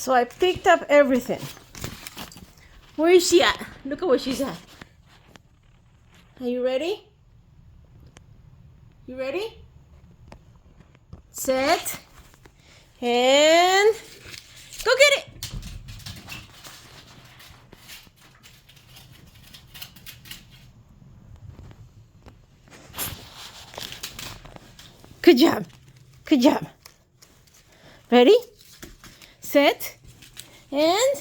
So I picked up everything. Where is she at? Look at where she's at. Are you ready? You ready? Set. And go get it. Good job. Good job. Ready? Set. And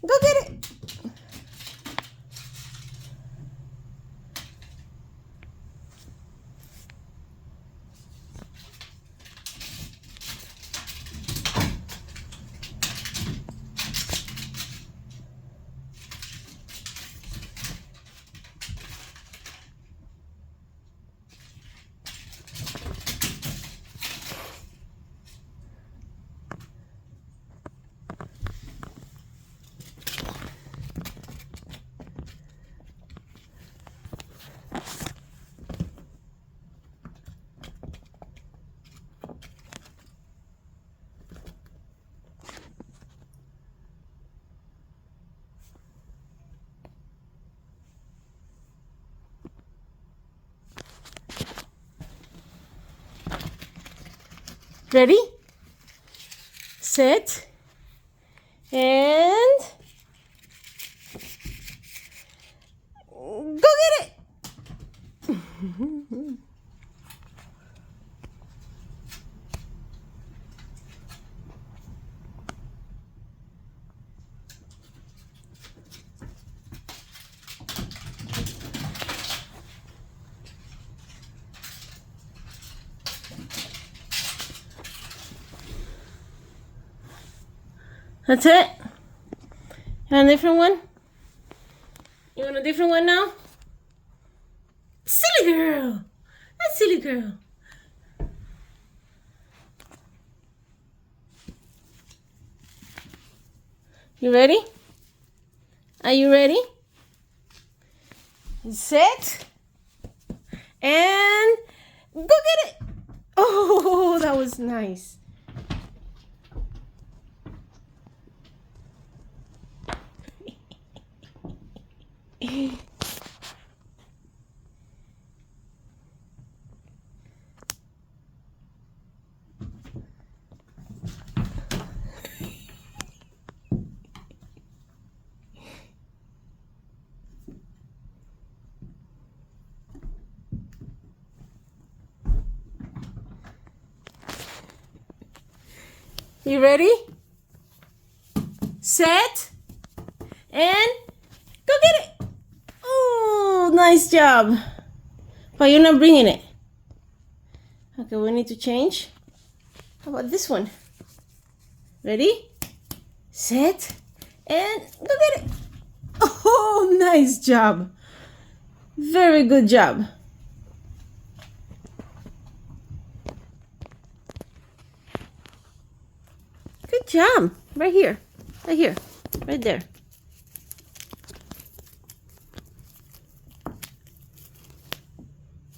go get it. Ready? Set. And go get it. That's it? You want a different one? You want a different one now? Silly girl! That's silly girl. You ready? Are you ready? Set. And go get it! Oh, that was nice. You ready? Set. And go get it. Oh, nice job. But you're not bringing it. Okay, we need to change. How about this one? Ready? Set. And go get it. Oh, nice job. Very good job. Good job. Right here. Right here. Right there.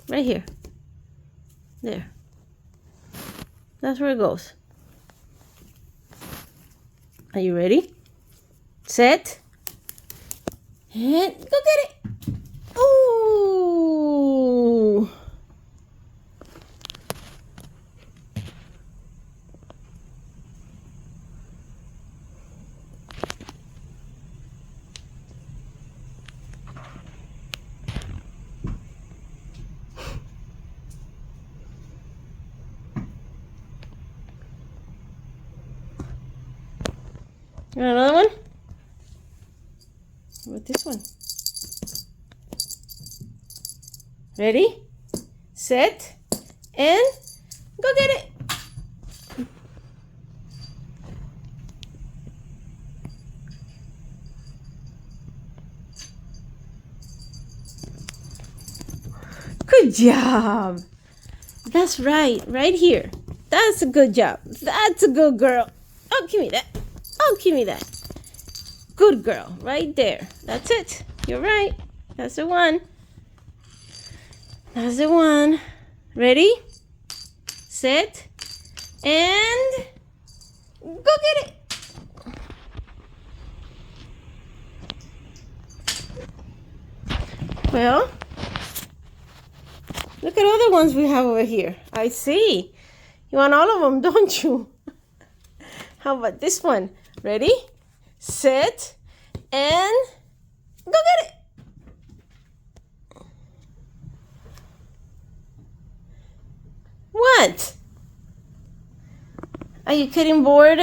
Right here. There. That's where it goes. Are you ready? Set. And go get it. Ooh. You want another one? What about this one? Ready? Set. And go get it. Good job. That's right. Right here. That's a good job. That's a good girl. Oh, give me that. Oh, give me that. Good girl. Right there. That's it. You're right. That's the one. That's the one. Ready? Set. And go get it. Well, look at other ones we have over here. I see. You want all of them, don't you? How about this one? Ready, set, and go get it. What? Are you getting bored?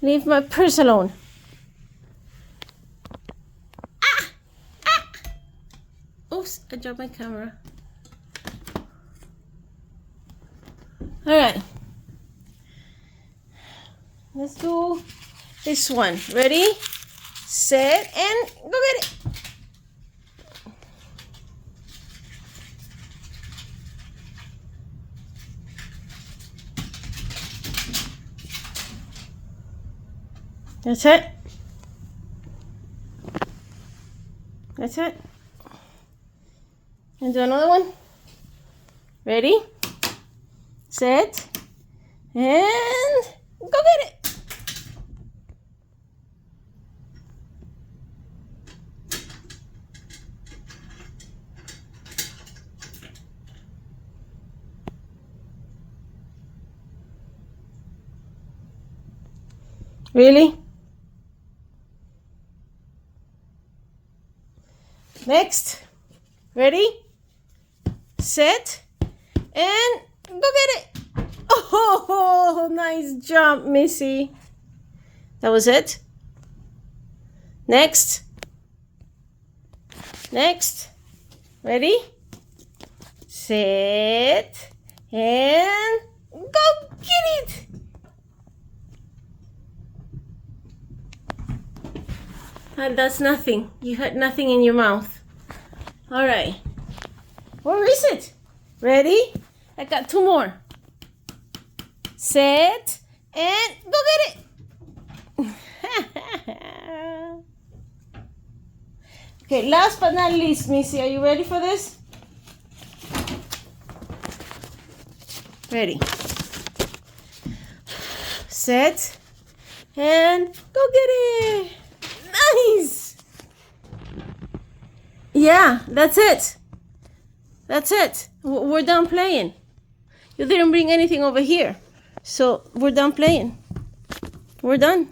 Leave my purse alone. Oops, I dropped my camera. All right. Let's do this one. Ready, set, and go get it. That's it. That's it. And do another one. Ready, set, and go get it. Really? Next. Ready, set, and go get it. Oh, nice jump, Missy. That was it. Next. Next. Ready, set, and go get it. And that's nothing. You had nothing in your mouth. All right. Where is it? Ready? I got two more. Set, and go get it. Okay, last but not least, Missy, are you ready for this? Ready. Set, and go get it. Nice. Yeah, that's it. That's it. We're done playing. You didn't bring anything over here. So we're done playing. We're done.